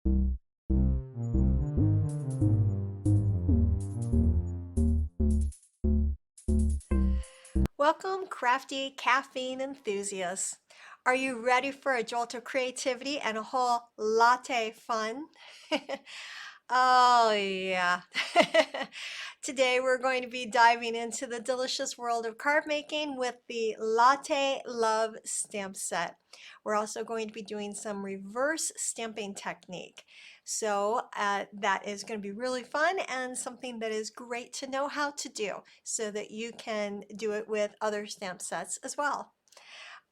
Welcome, crafty caffeine enthusiasts. Are you ready for a jolt of creativity and a whole latte fun? Oh, yeah. Today we're going to be diving into the delicious world of card making with the Latte Love stamp set. We're also going to be doing some reverse stamping technique. So that is going to be really fun and something that is great to know how to do so that you can do it with other stamp sets as well.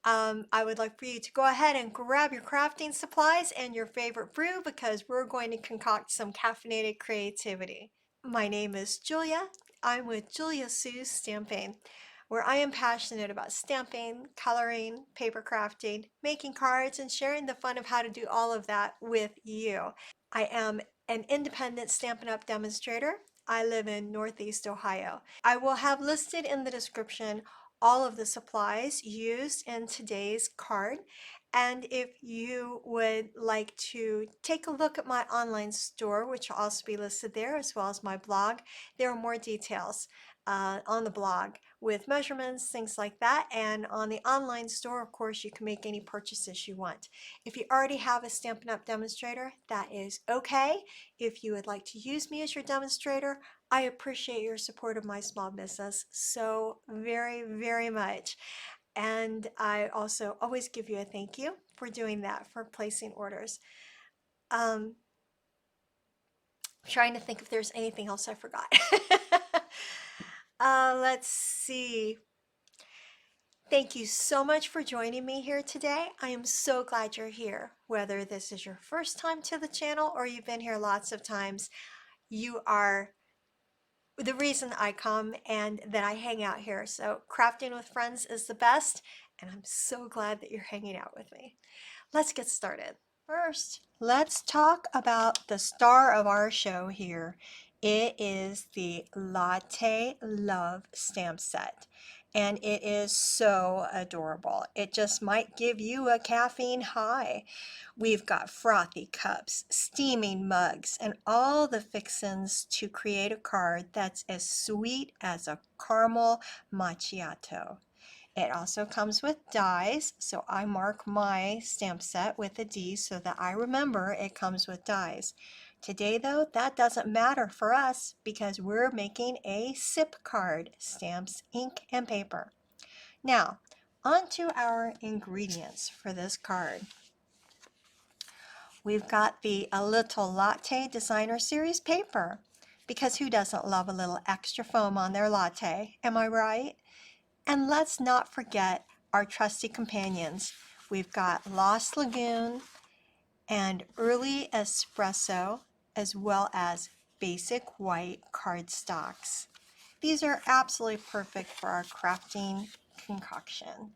I would like for you to go ahead and grab your crafting supplies and your favorite brew because we're going to concoct some caffeinated creativity. My name is Julia. I'm with Julia Sue's Stamping, where I am passionate about stamping, coloring, paper crafting, making cards, and sharing the fun of how to do all of that with you. I am an independent Stampin' Up! Demonstrator. I live in Northeast Ohio. I will have listed in the description all of the supplies used in today's card. And if you would like to take a look at my online store, which will also be listed there, as well as my blog, there are more details on the blog with measurements, things like that. And on the online store, of course, you can make any purchases you want. If you already have a Stampin' Up! Demonstrator, that is okay. If you would like to use me as your demonstrator, I appreciate your support of my small business so very, very much. And I also always give you a thank you for doing that, for placing orders. I'm trying to think if there's anything else I forgot. Let's see. Thank you so much for joining me here today. I am so glad you're here. Whether this is your first time to the channel or you've been here lots of times, you are the reason I come and that I hang out here. So crafting with friends is the best, and I'm so glad that you're hanging out with me. Let's get started. First, let's talk about the star of our show here. It is the Latte Love stamp set, and it is so adorable. It just might give you a caffeine high. We've got frothy cups, steaming mugs, and all the fixins to create a card that's as sweet as a caramel macchiato. It also comes with dies, so I mark my stamp set with a D so that I remember it comes with dies. Today though, that doesn't matter for us because we're making a sip card, stamps, ink, and paper. Now, on to our ingredients for this card. We've got the A Little Latte Designer Series paper, because who doesn't love a little extra foam on their latte, am I right? And let's not forget our trusty companions. We've got Lost Lagoon and Early Espresso, as well as basic white cardstocks. These are absolutely perfect for our crafting concoction.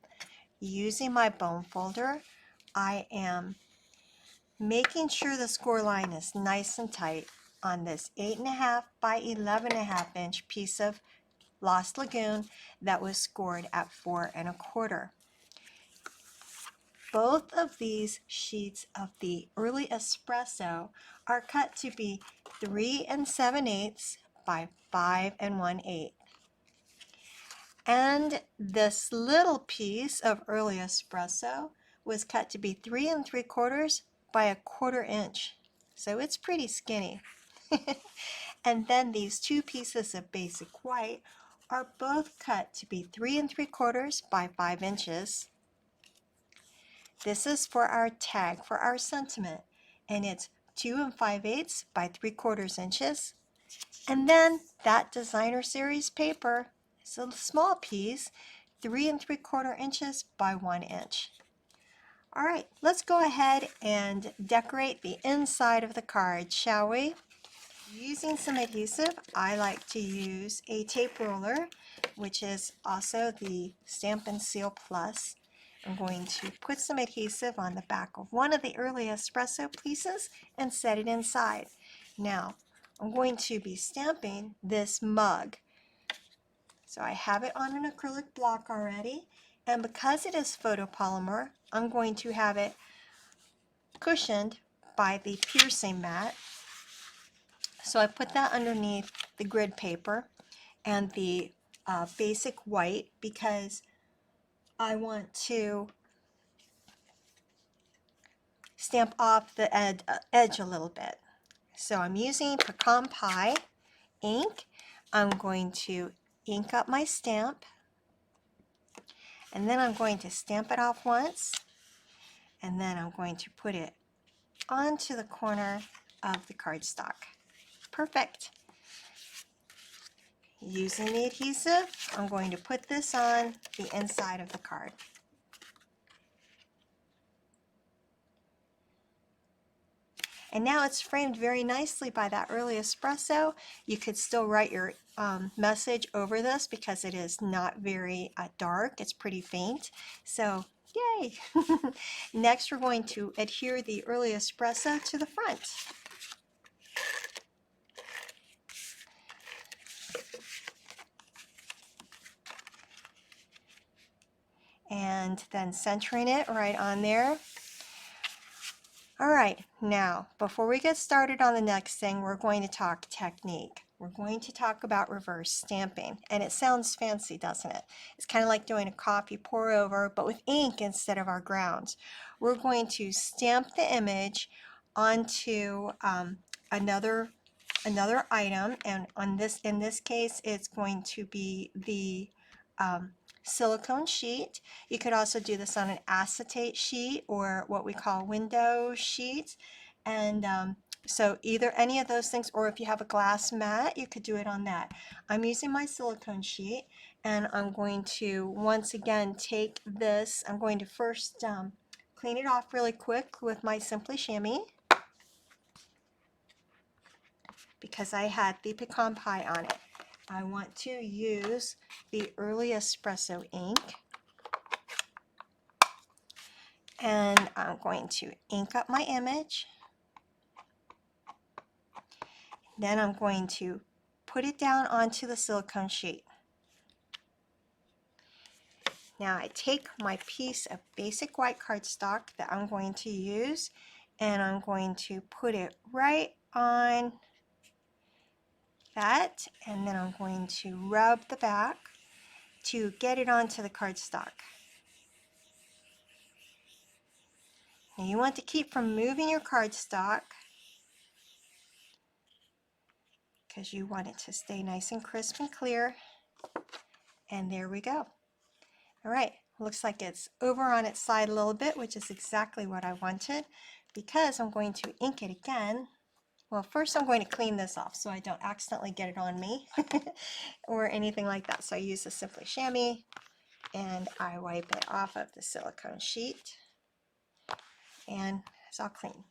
Using my bone folder, I am making sure the score line is nice and tight on this 8.5 by 11.5 inch piece of Lost Lagoon that was scored at 4 1/4. Both of these sheets of the Early Espresso are cut to be 3 7/8 by 5 1/8. And this little piece of Early Espresso was cut to be 3 3/4 by 1/4 inch. So it's pretty skinny. And then these two pieces of basic white are both cut to be 3 3/4 by 5 inches. This is for our tag, for our sentiment, and it's 2 5/8 by 3/4 inches. And then that designer series paper is a small piece, 3 3/4 inches by 1 inch. All right, let's go ahead and decorate the inside of the card, shall we? Using some adhesive, I like to use a tape roller, which is also the Stampin Seal Plus. I'm going to put some adhesive on the back of one of the Early Espresso pieces and set it inside. Now, I'm going to be stamping this mug. So I have it on an acrylic block already, and because it is photopolymer, I'm going to have it cushioned by the piercing mat. So I put that underneath the grid paper and the basic white because I want to stamp off the edge a little bit. So I'm using Pecan Pie ink. I'm going to ink up my stamp, and then I'm going to stamp it off once, and then I'm going to put it onto the corner of the cardstock. Perfect. Using the adhesive, I'm going to put this on the inside of the card. And now it's framed very nicely by that early espresso. You could still write your message over this because it is not very dark. It's pretty faint. So, yay! Next, we're going to adhere the early espresso to the front. And then centering it right on there. All right, now, before we get started on the next thing, we're going to talk technique. We're going to talk about reverse stamping, and it sounds fancy, doesn't it? It's kind of like doing a coffee pour over, but with ink instead of our grounds. We're going to stamp the image onto another item, and in this case, it's going to be the silicone sheet. You could also do this on an acetate sheet or what we call window sheets. And so either any of those things, or if you have a glass mat, you could do it on that. I'm using my silicone sheet, and I'm going to once again take this. I'm going to first clean it off really quick with my Simply Shammy, because I had the pecan pie on it. I want to use the early espresso ink, and I'm going to ink up my image. Then I'm going to put it down onto the silicone sheet. Now I take my piece of basic white cardstock that I'm going to use, and I'm going to put it right on that, and then I'm going to rub the back to get it onto the cardstock. Now you want to keep from moving your cardstock because you want it to stay nice and crisp and clear. And there we go. All right, looks like it's over on its side a little bit, which is exactly what I wanted, because I'm going to ink it again. Well, first I'm going to clean this off so I don't accidentally get it on me or anything like that. So I use the Simply Shammy, and I wipe it off of the silicone sheet, and it's all clean.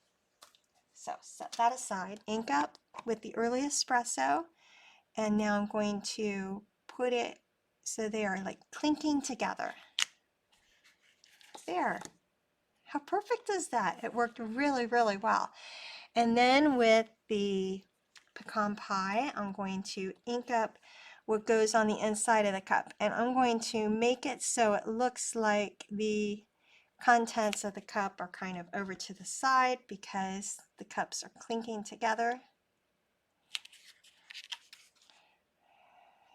So set that aside, ink up with the early espresso, and now I'm going to put it so they are like clinking together. There. How perfect is that? It worked really, really well. And then with the pecan pie, I'm going to ink up what goes on the inside of the cup, and I'm going to make it so it looks like the contents of the cup are kind of over to the side because the cups are clinking together.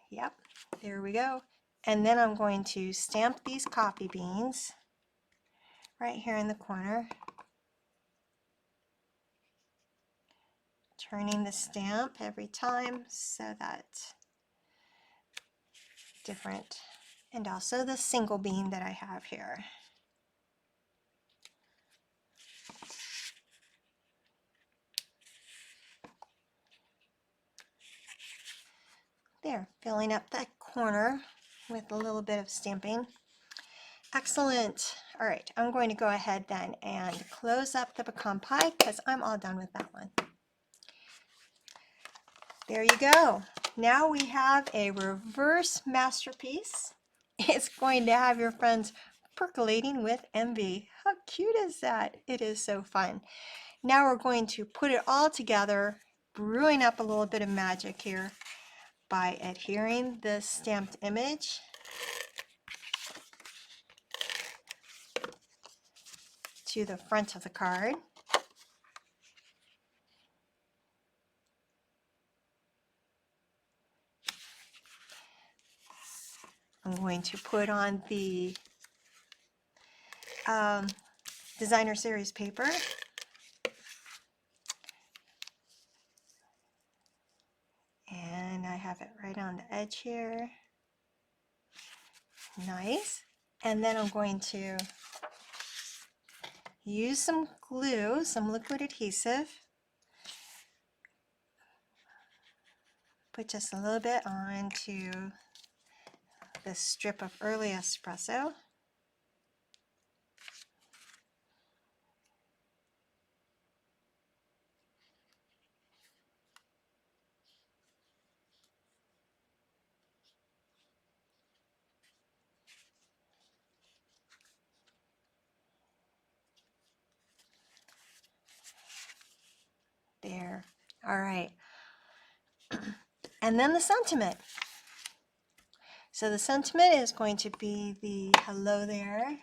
Yep, there we go. And then I'm going to stamp these coffee beans right here in the corner, turning the stamp every time so that different, and also the single bean that I have here. There, filling up that corner with a little bit of stamping. Excellent. All right, I'm going to go ahead then and close up the pecan pie because I'm all done with that one. There you go. Now we have a reverse masterpiece. It's going to have your friends percolating with envy. How cute is that? It is so fun. Now we're going to put it all together, brewing up a little bit of magic here by adhering the stamped image to the front of the card. I'm going to put on the designer series paper. And I have it right on the edge here. Nice. And then I'm going to use some glue, some liquid adhesive. Put just a little bit onto this strip of early espresso. There. All right. And then the sentiment. So the sentiment is going to be the hello there.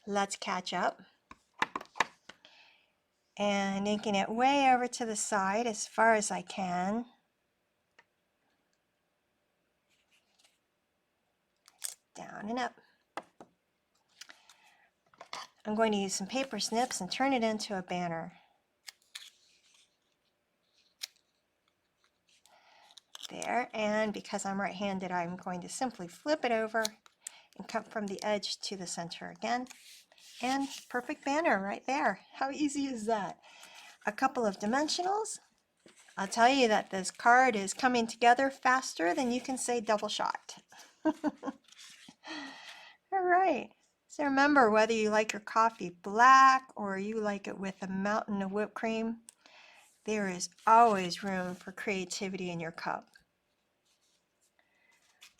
Let's catch up. And inking it way over to the side as far as I can. Down and up. I'm going to use some paper snips and turn it into a banner. There, and because I'm right-handed, I'm going to simply flip it over and cut from the edge to the center again. And perfect banner right there. How easy is that? A couple of dimensionals. I'll tell you that this card is coming together faster than you can say double shot. All right. So remember, whether you like your coffee black or you like it with a mountain of whipped cream, there is always room for creativity in your cup.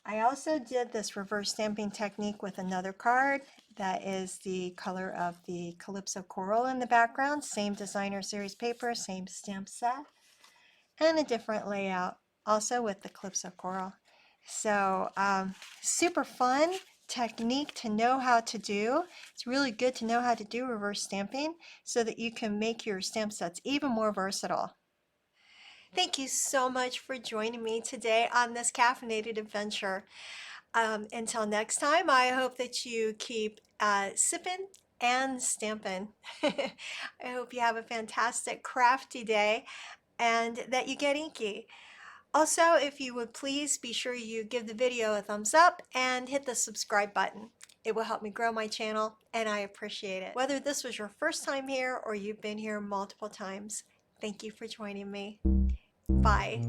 I also did this reverse stamping technique with another card that is the color of the Calypso Coral in the background. Same designer series paper, same stamp set, and a different layout also with the Calypso Coral. So super fun technique to know how to do. It's really good to know how to do reverse stamping so that you can make your stamp sets even more versatile. Thank you so much for joining me today on this caffeinated adventure. Until next time, I hope that you keep sipping and stamping. I hope you have a fantastic crafty day and that you get inky. Also, if you would please be sure you give the video a thumbs up and hit the subscribe button. It will help me grow my channel and I appreciate it. Whether this was your first time here or you've been here multiple times, thank you for joining me. Bye.